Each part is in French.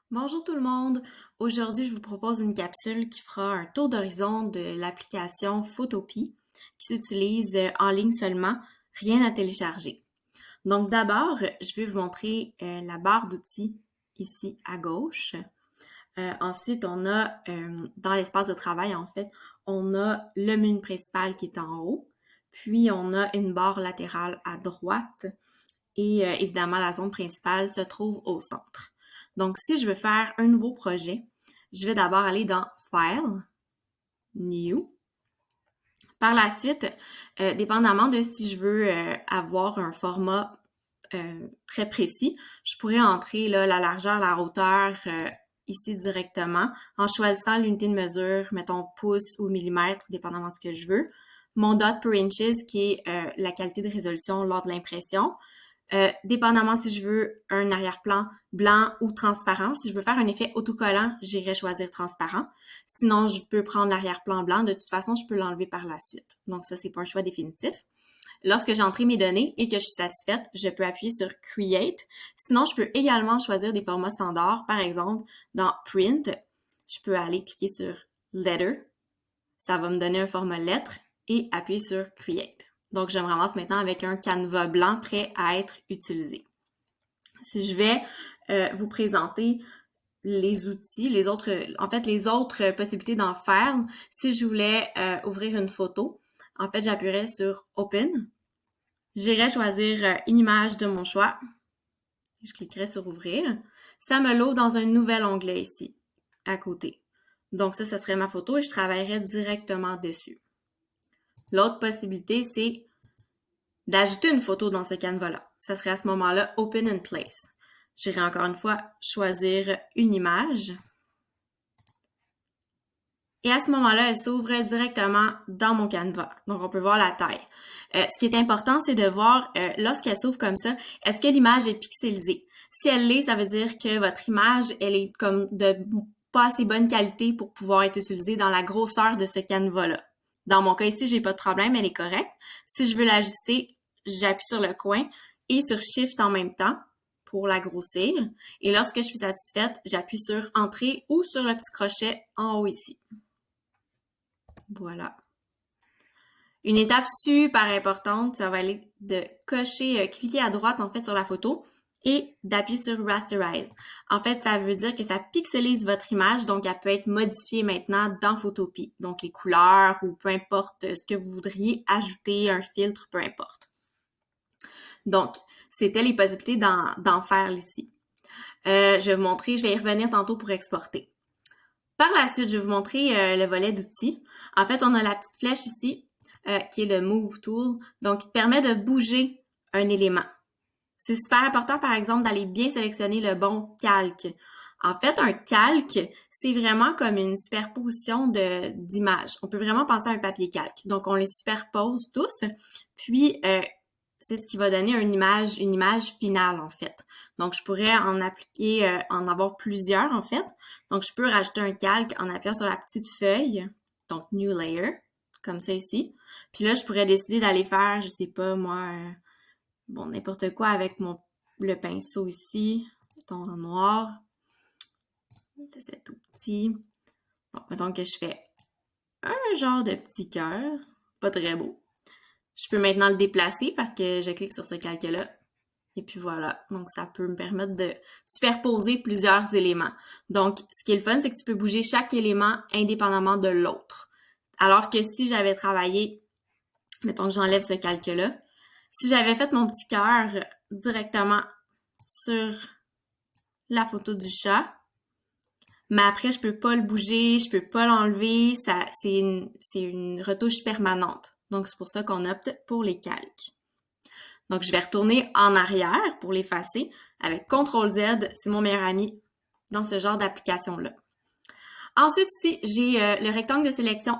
Bonjour tout le monde! Aujourd'hui, je vous propose une capsule qui fera un tour d'horizon de l'application Photopea qui s'utilise en ligne seulement, rien à télécharger. Donc d'abord, je vais vous montrer la barre d'outils ici à gauche. Ensuite, on a dans l'espace de travail, en fait, on a le menu principal qui est en haut, puis on a une barre latérale à droite et évidemment, la zone principale se trouve au centre. Donc, si je veux faire un nouveau projet, je vais d'abord aller dans File, New. Par la suite, dépendamment de si je veux avoir un format très précis, je pourrais entrer là, la largeur, la hauteur ici directement en choisissant l'unité de mesure, mettons pouces ou millimètres, dépendamment de ce que je veux. Mon dot per inches, qui est la qualité de résolution lors de l'impression. Dépendamment si je veux un arrière-plan blanc ou transparent. Si je veux faire un effet autocollant, j'irai choisir transparent. Sinon, je peux prendre l'arrière-plan blanc. De toute façon, je peux l'enlever par la suite. Donc ça, c'est pas un choix définitif. Lorsque j'ai entré mes données et que je suis satisfaite, je peux appuyer sur Create. Sinon, je peux également choisir des formats standards. Par exemple, dans Print, je peux aller cliquer sur Letter. Ça va me donner un format lettre et appuyer sur Create. Donc, je me ramasse maintenant avec un canevas blanc prêt à être utilisé. Si je vais vous présenter les outils, les autres possibilités d'en faire, si je voulais ouvrir une photo, en fait, j'appuierais sur Open. J'irais choisir une image de mon choix. Je cliquerai sur Ouvrir. Ça me load dans un nouvel onglet ici, à côté. Donc ça serait ma photo et je travaillerais directement dessus. L'autre possibilité, c'est d'ajouter une photo dans ce canevas-là. Ça serait à ce moment-là Open in Place. J'irai encore une fois choisir une image. Et à ce moment-là, elle s'ouvre directement dans mon canevas. Donc, on peut voir la taille. Ce qui est important, c'est de voir, lorsqu'elle s'ouvre comme ça, est-ce que l'image est pixelisée? Si elle l'est, ça veut dire que votre image, elle est comme de pas assez bonne qualité pour pouvoir être utilisée dans la grosseur de ce canevas-là. Dans mon cas ici, j'ai pas de problème, elle est correcte. Si je veux l'ajuster, j'appuie sur le coin et sur Shift en même temps pour la grossir. Et lorsque je suis satisfaite, j'appuie sur Entrée ou sur le petit crochet en haut ici. Voilà. Une étape super importante, ça va aller de cocher, cliquer à droite en fait sur la photo et d'appuyer sur Rasterize. En fait, ça veut dire que ça pixelise votre image, donc elle peut être modifiée maintenant dans Photopea. Donc les couleurs ou peu importe ce que vous voudriez ajouter, un filtre, peu importe. Donc, c'était les possibilités d'en faire ici. Je vais vous montrer, je vais y revenir tantôt pour exporter. Par la suite, je vais vous montrer le volet d'outils. En fait, on a la petite flèche ici, qui est le Move Tool, donc qui permet de bouger un élément. C'est super important, par exemple, d'aller bien sélectionner le bon calque. En fait, un calque, c'est vraiment comme une superposition d'images. On peut vraiment penser à un papier calque. Donc, on les superpose tous, puis c'est ce qui va donner une image finale, en fait. Donc, je pourrais en appliquer, en avoir plusieurs, en fait. Donc, je peux rajouter un calque en appuyant sur la petite feuille, donc New Layer, comme ça ici. Puis là, je pourrais décider d'aller faire, je sais pas, moi, bon, n'importe quoi avec le pinceau ici, mettons en noir. C'est tout petit. Donc, mettons que je fais un genre de petit cœur, pas très beau. Je peux maintenant le déplacer parce que je clique sur ce calque-là. Et puis voilà. Donc, ça peut me permettre de superposer plusieurs éléments. Donc, ce qui est le fun, c'est que tu peux bouger chaque élément indépendamment de l'autre. Alors que si j'avais travaillé, mettons que j'enlève ce calque-là, si j'avais fait mon petit cœur directement sur la photo du chat, mais après, je peux pas le bouger, je peux pas l'enlever, c'est une retouche permanente. Donc, c'est pour ça qu'on opte pour les calques. Donc, je vais retourner en arrière pour l'effacer avec CTRL-Z, c'est mon meilleur ami dans ce genre d'application-là. Ensuite, ici, j'ai le rectangle de sélection.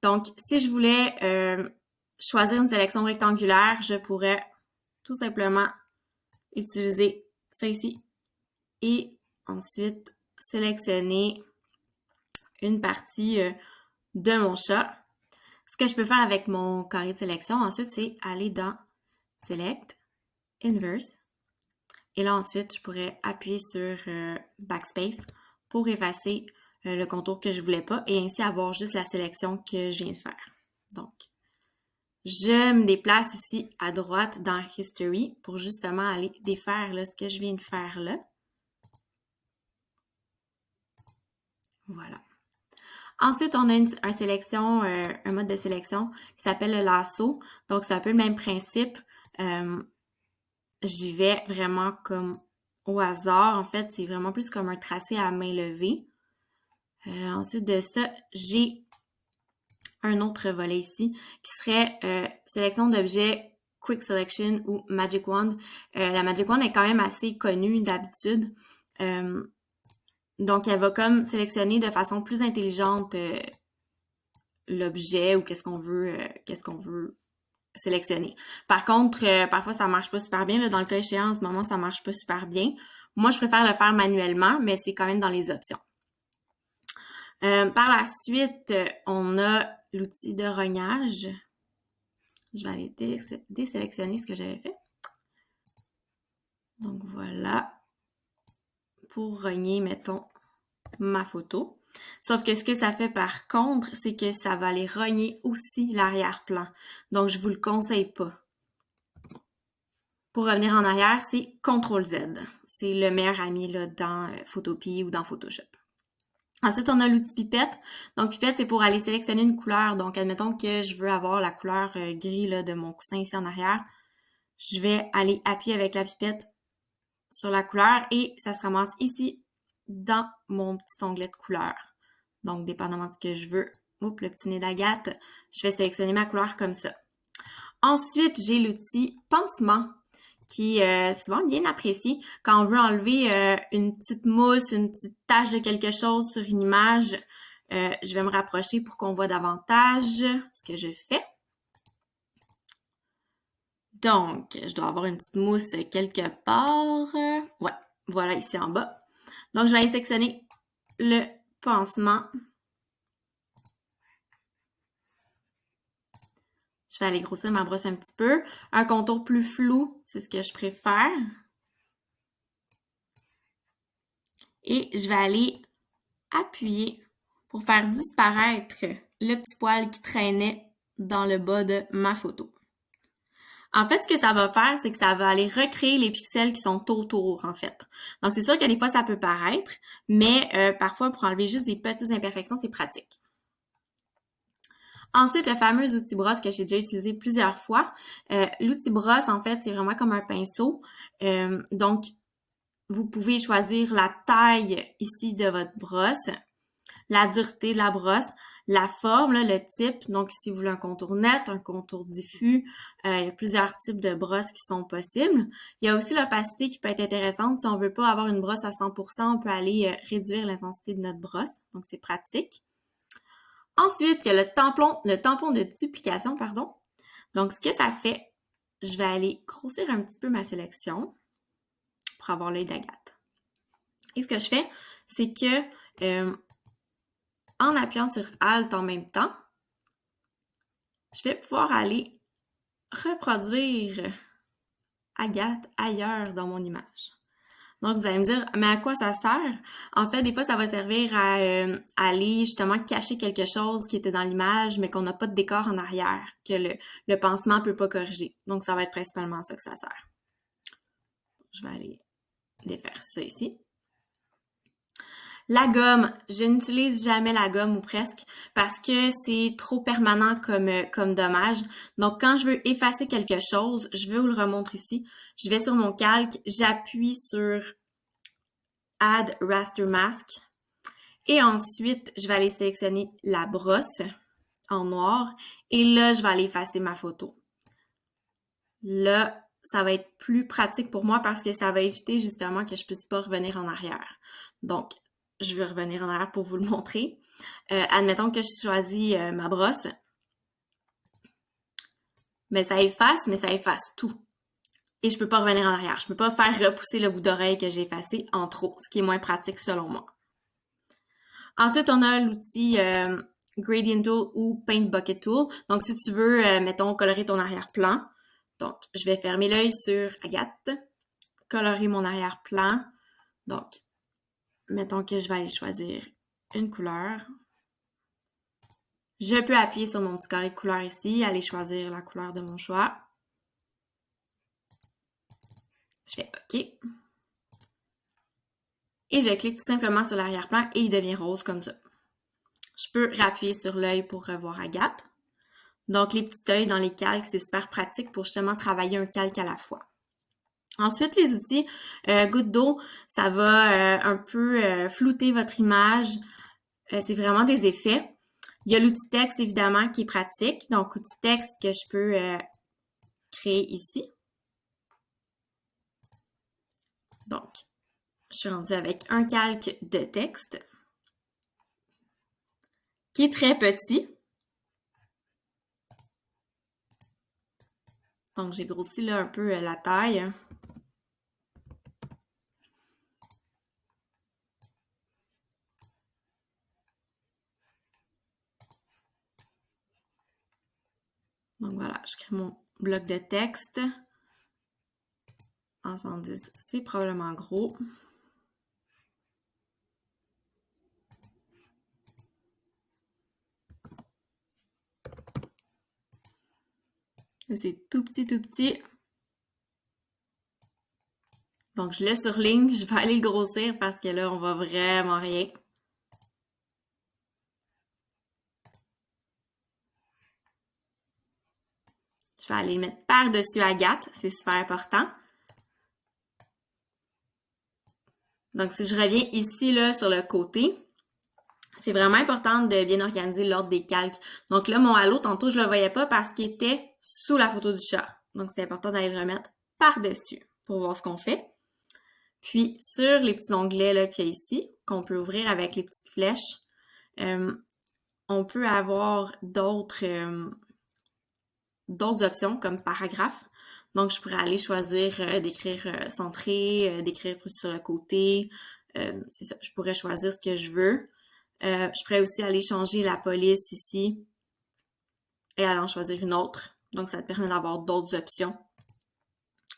Donc, si je voulais choisir une sélection rectangulaire, je pourrais tout simplement utiliser ça ici et ensuite sélectionner une partie de mon chat. Ce que je peux faire avec mon carré de sélection ensuite, c'est aller dans Select, Inverse Et là, ensuite, je pourrais appuyer sur Backspace pour effacer le contour que je voulais pas et ainsi avoir juste la sélection que je viens de faire. Donc, je me déplace ici à droite dans History pour justement aller défaire là, ce que je viens de faire là. Voilà. Ensuite, on a un mode de sélection qui s'appelle le lasso. Donc, c'est un peu le même principe. J'y vais vraiment comme au hasard. En fait, c'est vraiment plus comme un tracé à main levée. Ensuite de ça, j'ai un autre volet ici qui serait sélection d'objets Quick Selection ou Magic Wand. La Magic Wand est quand même assez connue d'habitude. Donc, elle va comme sélectionner de façon plus intelligente l'objet ou qu'est-ce qu'on veut sélectionner. Par contre, parfois, ça marche pas super bien. Là, dans le cas échéant, en ce moment, ça marche pas super bien. Moi, je préfère le faire manuellement, mais c'est quand même dans les options. Par la suite, on a l'outil de rognage. Je vais aller désélectionner ce que j'avais fait. Donc, voilà. Pour rogner, mettons, ma photo. Sauf que ce que ça fait par contre, c'est que ça va aller rogner aussi l'arrière-plan. Donc, je vous le conseille pas. Pour revenir en arrière, c'est CTRL-Z. C'est le meilleur ami là, dans Photopea ou dans Photoshop. Ensuite, on a l'outil pipette. Donc, pipette, c'est pour aller sélectionner une couleur. Donc, admettons que je veux avoir la couleur gris là, de mon coussin ici en arrière. Je vais aller appuyer avec la pipette sur la couleur et ça se ramasse ici dans mon petit onglet de couleur. Donc, dépendamment de ce que je veux, oups, le petit nez d'agate, je vais sélectionner ma couleur comme ça. Ensuite, j'ai l'outil pansement qui est souvent bien apprécié quand on veut enlever une petite mousse, une petite tache de quelque chose sur une image. Je vais me rapprocher pour qu'on voit davantage ce que je fais. Donc, je dois avoir une petite mousse quelque part. Ouais, voilà, ici en bas. Donc, je vais aller sélectionner le pansement. Je vais aller grossir ma brosse un petit peu. Un contour plus flou, c'est ce que je préfère. Et je vais aller appuyer pour faire disparaître le petit poil qui traînait dans le bas de ma photo. En fait, ce que ça va faire, c'est que ça va aller recréer les pixels qui sont autour, en fait. Donc, c'est sûr que des fois, ça peut paraître, mais parfois, pour enlever juste des petites imperfections, c'est pratique. Ensuite, le fameux outil brosse que j'ai déjà utilisé plusieurs fois. L'outil brosse, en fait, c'est vraiment comme un pinceau. Donc, vous pouvez choisir la taille ici de votre brosse, la dureté de la brosse, la forme, là, le type. Donc, si vous voulez un contour net, un contour diffus, il y a plusieurs types de brosses qui sont possibles. Il y a aussi l'opacité qui peut être intéressante. Si on veut pas avoir une brosse à 100%, on peut aller réduire l'intensité de notre brosse. Donc, c'est pratique. Ensuite, il y a le tampon de duplication, pardon. Donc, ce que ça fait, je vais aller grossir un petit peu ma sélection pour avoir l'œil d'Agathe. Et ce que je fais, c'est que en appuyant sur Alt en même temps, je vais pouvoir aller reproduire Agathe ailleurs dans mon image. Donc, vous allez me dire, mais à quoi ça sert? En fait, des fois, ça va servir à aller justement cacher quelque chose qui était dans l'image, mais qu'on n'a pas de décor en arrière, que le pansement ne peut pas corriger. Donc, ça va être principalement ça que ça sert. Je vais aller défaire ça ici. La gomme, je n'utilise jamais la gomme ou presque parce que c'est trop permanent comme dommage. Donc, quand je veux effacer quelque chose, je veux vous le remontrer ici. Je vais sur mon calque, j'appuie sur Add Raster Mask et ensuite, je vais aller sélectionner la brosse en noir et là, je vais aller effacer ma photo. Là, ça va être plus pratique pour moi parce que ça va éviter justement que je puisse pas revenir en arrière. Donc, je vais revenir en arrière pour vous le montrer. Admettons que je choisis ma brosse. Mais ça efface tout. Et je peux pas revenir en arrière. Je peux pas faire repousser le bout d'oreille que j'ai effacé en trop, ce qui est moins pratique selon moi. Ensuite, on a l'outil Gradient Tool ou Paint Bucket Tool. Donc, si tu veux, mettons, colorer ton arrière-plan. Donc, je vais fermer l'œil sur Agathe. colorer mon arrière-plan. Donc, mettons que je vais aller choisir une couleur. Je peux appuyer sur mon petit carré de couleur ici, aller choisir la couleur de mon choix. Je fais OK. Et je clique tout simplement sur l'arrière-plan et il devient rose comme ça. Je peux appuyer sur l'œil pour revoir Agathe. Donc, les petits œils dans les calques, c'est super pratique pour justement travailler un calque à la fois. Ensuite, les outils gouttes d'eau, ça va un peu flouter votre image. C'est vraiment des effets. Il y a l'outil texte, évidemment, qui est pratique. Donc, outil texte que je peux créer ici. Donc, je suis rendue avec un calque de texte qui est très petit. Donc, j'ai grossi là un peu la taille. Donc voilà, je crée mon bloc de texte. En 110, c'est probablement gros. C'est tout petit, tout petit. Donc, je le surligne. Je vais aller le grossir parce que là, on voit vraiment rien. Je vais aller mettre par-dessus Agathe. C'est super important. Donc, si je reviens ici, là, sur le côté, c'est vraiment important de bien organiser l'ordre des calques. Donc là, mon halo, tantôt, je le voyais pas parce qu'il était sous la photo du chat. Donc, c'est important d'aller le remettre par-dessus pour voir ce qu'on fait. Puis, sur les petits onglets là qu'il y a ici, qu'on peut ouvrir avec les petites flèches, on peut avoir d'autres options comme paragraphe. Donc, je pourrais aller choisir d'écrire centré, d'écrire plus sur le côté. C'est ça, je pourrais choisir ce que je veux. Je pourrais aussi aller changer la police ici et aller en choisir une autre. Donc, ça te permet d'avoir d'autres options.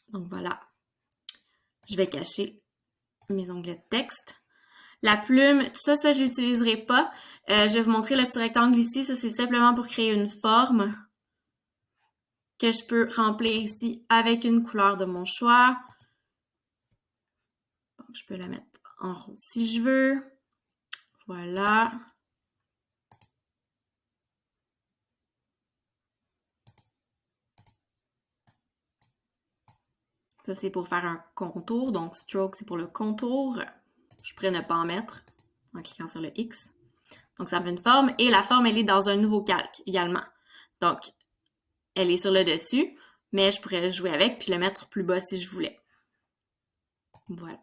Donc, voilà. Je vais cacher mes onglets de texte. La plume, tout ça, je l'utiliserai pas. Je vais vous montrer le petit rectangle ici. Ça, c'est simplement pour créer une forme que je peux remplir ici avec une couleur de mon choix. Donc, je peux la mettre en rose si je veux. Voilà. Ça, c'est pour faire un contour. Donc, stroke, c'est pour le contour. Je pourrais ne pas en mettre en cliquant sur le X. Donc, ça me fait une forme. Et la forme, elle est dans un nouveau calque également. Donc, elle est sur le dessus, mais je pourrais jouer avec puis le mettre plus bas si je voulais. Voilà.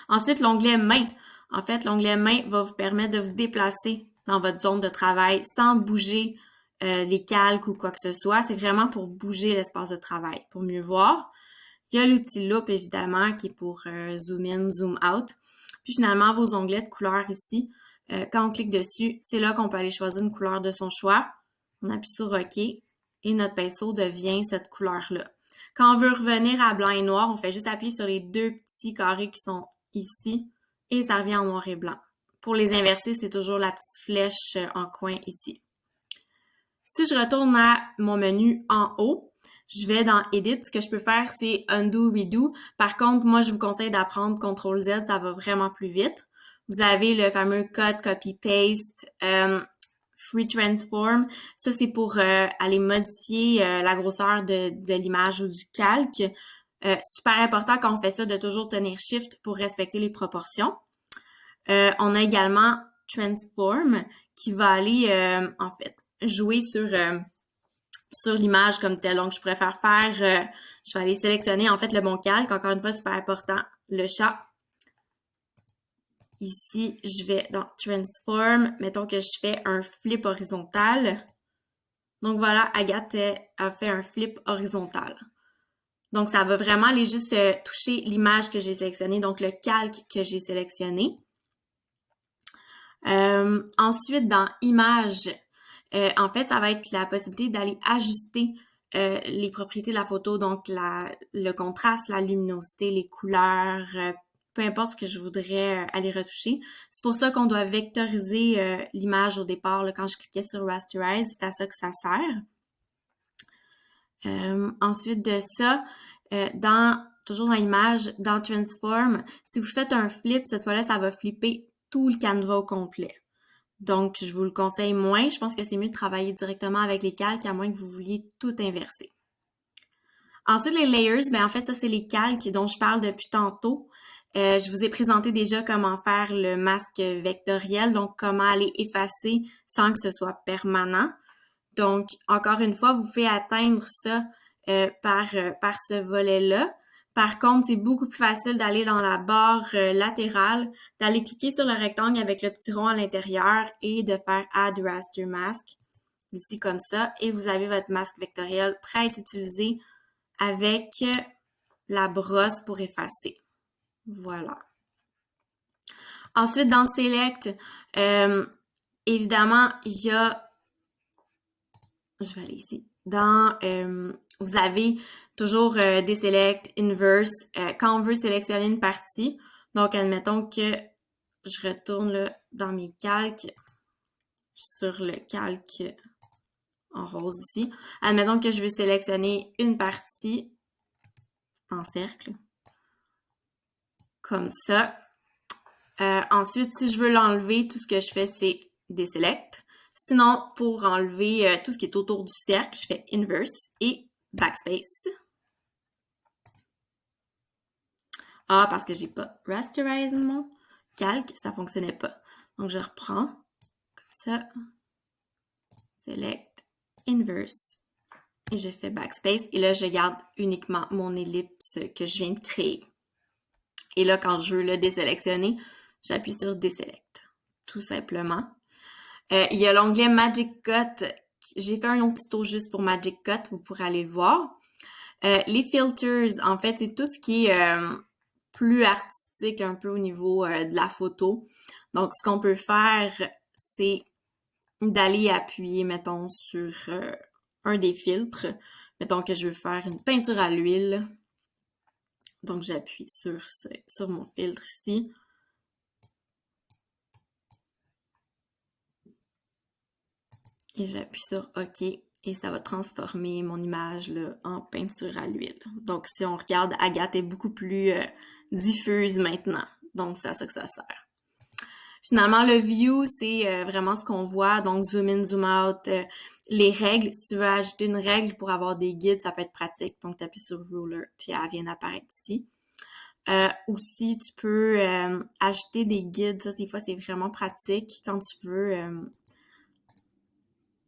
Ensuite, l'onglet main. En fait, l'onglet main va vous permettre de vous déplacer dans votre zone de travail sans bouger les calques ou quoi que ce soit. C'est vraiment pour bouger l'espace de travail, pour mieux voir. Il y a l'outil Loupe, évidemment, qui est pour zoom in, zoom out. Puis finalement, vos onglets de couleur ici, quand on clique dessus, c'est là qu'on peut aller choisir une couleur de son choix. On appuie sur OK et notre pinceau devient cette couleur-là. Quand on veut revenir à blanc et noir, on fait juste appuyer sur les deux petits carrés qui sont ici et ça revient en noir et blanc. Pour les inverser, c'est toujours la petite flèche en coin ici. Si je retourne à mon menu en haut, je vais dans Edit. Ce que je peux faire, c'est Undo, Redo. Par contre, moi, je vous conseille d'apprendre CTRL-Z. Ça va vraiment plus vite. Vous avez le fameux Cut, Copy, Paste, Free Transform. Ça, c'est pour aller modifier la grosseur de l'image ou du calque. Super important quand on fait ça de toujours tenir Shift pour respecter les proportions. On a également Transform qui va aller, en fait, jouer sur l'image comme telle. Donc, je préfère faire, je vais aller sélectionner en fait le bon calque. Encore une fois, super important, le chat. Ici, je vais dans Transform. Mettons que je fais un flip horizontal. Donc, voilà, Agathe a fait un flip horizontal. Donc, ça va vraiment aller juste toucher l'image que j'ai sélectionnée, donc le calque que j'ai sélectionné. Ensuite, dans Images, en fait, ça va être la possibilité d'aller ajuster les propriétés de la photo, donc le contraste, la luminosité, les couleurs, peu importe ce que je voudrais aller retoucher. C'est pour ça qu'on doit vectoriser l'image au départ. Là, quand je cliquais sur Rasterize, c'est à ça que ça sert. Ensuite de ça, toujours dans l'image, dans Transform, si vous faites un flip, cette fois-là, ça va flipper tout le canevas au complet. Donc, je vous le conseille moins. Je pense que c'est mieux de travailler directement avec les calques, à moins que vous vouliez tout inverser. Ensuite, les layers, en fait, ça, c'est les calques dont je parle depuis tantôt. Je vous ai présenté déjà comment faire le masque vectoriel, donc comment aller effacer sans que ce soit permanent. Donc, encore une fois, vous pouvez atteindre ça par ce volet-là. Par contre, c'est beaucoup plus facile d'aller dans la barre latérale, d'aller cliquer sur le rectangle avec le petit rond à l'intérieur et de faire Add Raster Mask, ici comme ça. Et vous avez votre masque vectoriel prêt à être utilisé avec la brosse pour effacer. Voilà. Ensuite, dans Select, évidemment, il y a... Je vais aller ici. Vous avez toujours des select, inverse. Quand on veut sélectionner une partie, donc admettons que je retourne là, dans mes calques, sur le calque en rose ici. Admettons que je veux sélectionner une partie en cercle, comme ça. Ensuite, si je veux l'enlever, tout ce que je fais, c'est déselect. Sinon, pour enlever tout ce qui est autour du cercle, je fais inverse et backspace. Ah, parce que j'ai pas rasterized mon calque, ça fonctionnait pas. Donc, je reprends comme ça. Select, inverse. Et je fais backspace. Et là, je garde uniquement mon ellipse que je viens de créer. Et là, quand je veux le désélectionner, j'appuie sur Deselect, tout simplement. Il y a l'onglet Magic Cut. J'ai fait un autre tuto juste pour Magic Cut, vous pourrez aller le voir. Les filters, en fait, c'est tout ce qui est plus artistique un peu au niveau de la photo. Donc, ce qu'on peut faire, c'est d'aller appuyer, mettons, sur un des filtres. Mettons que je veux faire une peinture à l'huile. Donc, j'appuie sur mon filtre ici. Et j'appuie sur OK et ça va transformer mon image là, en peinture à l'huile. Donc, si on regarde, Agathe est beaucoup plus diffuse maintenant. Donc, c'est à ça que ça sert. Finalement, le view, c'est vraiment ce qu'on voit. Donc, zoom in, zoom out. Les règles, si tu veux ajouter une règle pour avoir des guides, ça peut être pratique. Donc, tu appuies sur Ruler, puis elle vient d'apparaître ici. Aussi, tu peux ajouter des guides. Ça, des fois, c'est vraiment pratique quand tu veux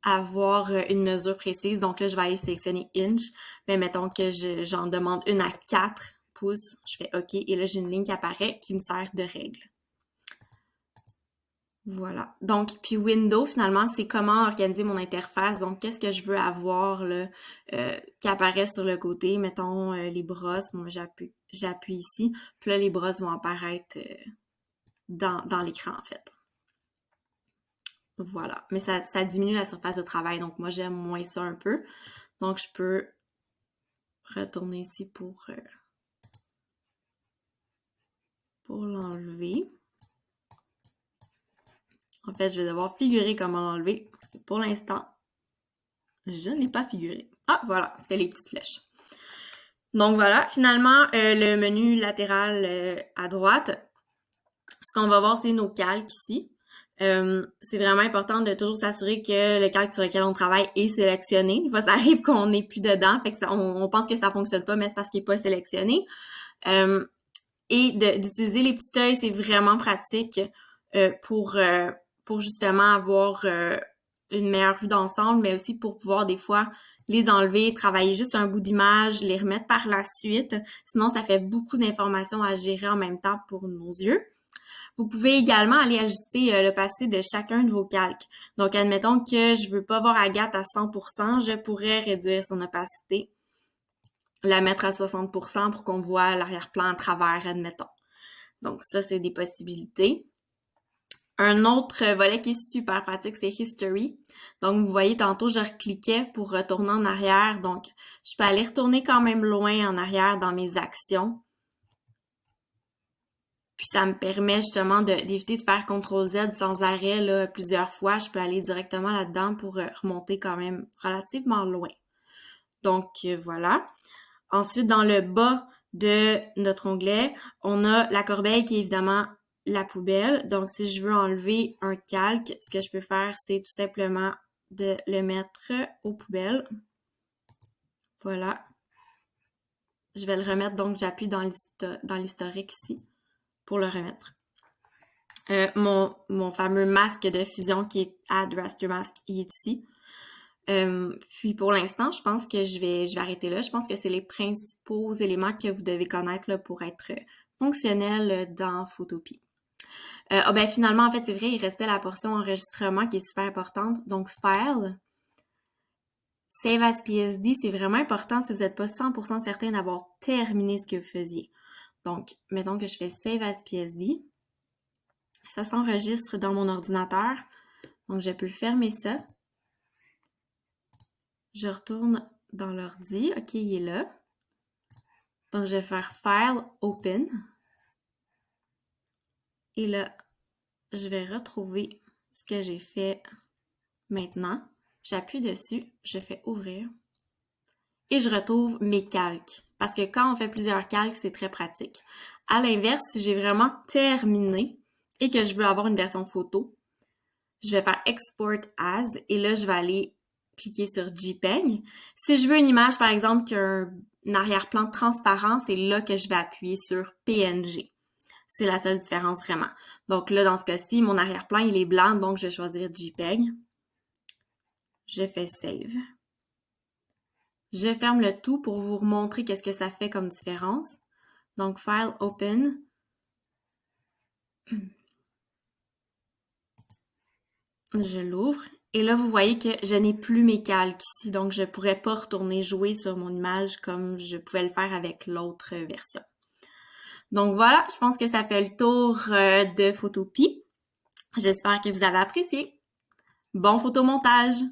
avoir une mesure précise. Donc là, je vais aller sélectionner inch. Mais mettons que j'en demande une à 4 pouces. Je fais OK. Et là, j'ai une ligne qui apparaît qui me sert de règle. Voilà. Donc, puis Window, finalement, c'est comment organiser mon interface. Donc, qu'est-ce que je veux avoir là, qui apparaît sur le côté. Mettons les brosses. Moi, j'appuie ici. Puis là, les brosses vont apparaître dans l'écran, en fait. Voilà. Mais ça diminue la surface de travail. Donc, moi, j'aime moins ça un peu. Donc, je peux retourner ici pour l'enlever. En fait, je vais devoir figurer comment l'enlever. Parce que pour l'instant, je n'ai pas figuré. Ah, voilà. C'était les petites flèches. Donc, voilà. Finalement, le menu latéral à droite, ce qu'on va voir, c'est nos calques ici. C'est vraiment important de toujours s'assurer que le calque sur lequel on travaille est sélectionné. Des fois, ça arrive qu'on n'est plus dedans, fait que on pense que ça fonctionne pas, mais c'est parce qu'il n'est pas sélectionné. Et d'utiliser les petits œils, c'est vraiment pratique pour justement avoir une meilleure vue d'ensemble, mais aussi pour pouvoir des fois les enlever, travailler juste un bout d'image, les remettre par la suite. Sinon, ça fait beaucoup d'informations à gérer en même temps pour nos yeux. Vous pouvez également aller ajuster l'opacité de chacun de vos calques. Donc, admettons que je veux pas voir Agathe à 100%, je pourrais réduire son opacité, la mettre à 60% pour qu'on voit l'arrière-plan à travers, admettons. Donc, ça, c'est des possibilités. Un autre volet qui est super pratique, c'est History. Donc, vous voyez, tantôt, je recliquais pour retourner en arrière. Donc, je peux aller retourner quand même loin en arrière dans mes actions. Puis, ça me permet justement d'éviter de faire CTRL-Z sans arrêt là, plusieurs fois. Je peux aller directement là-dedans pour remonter quand même relativement loin. Donc, voilà. Ensuite, dans le bas de notre onglet, on a la corbeille qui est évidemment la poubelle. Donc, si je veux enlever un calque, ce que je peux faire, c'est tout simplement de le mettre aux poubelles. Voilà. Je vais le remettre, donc j'appuie dans l'historique ici pour le remettre. Mon fameux masque de fusion qui est Add Raster Mask, il est ici. Puis pour l'instant, je pense que je vais arrêter là. Je pense que c'est les principaux éléments que vous devez connaître là, pour être fonctionnel dans Photopea. Ben finalement, en fait, c'est vrai, il restait la portion enregistrement qui est super importante. Donc, File, Save as PSD, c'est vraiment important si vous n'êtes pas 100% certain d'avoir terminé ce que vous faisiez. Donc, mettons que je fais Save as PSD. Ça s'enregistre dans mon ordinateur. Donc, je peux fermer ça. Je retourne dans l'ordi. OK, il est là. Donc, je vais faire File, Open. Et là, je vais retrouver ce que j'ai fait maintenant. J'appuie dessus, je fais Ouvrir. Et je retrouve mes calques. Parce que quand on fait plusieurs calques, c'est très pratique. À l'inverse, si j'ai vraiment terminé et que je veux avoir une version photo, je vais faire Export As et là, je vais aller cliquer sur JPEG. Si je veux une image, par exemple, qui a un arrière-plan transparent, c'est là que je vais appuyer sur PNG. C'est la seule différence vraiment. Donc là, dans ce cas-ci, mon arrière-plan, il est blanc, donc je vais choisir JPEG. Je fais Save. Je ferme le tout pour vous montrer qu'est-ce que ça fait comme différence. Donc, File, Open. Je l'ouvre. Et là, vous voyez que je n'ai plus mes calques ici, donc je ne pourrais pas retourner jouer sur mon image comme je pouvais le faire avec l'autre version. Donc voilà, je pense que ça fait le tour de Photopea. J'espère que vous avez apprécié. Bon photomontage!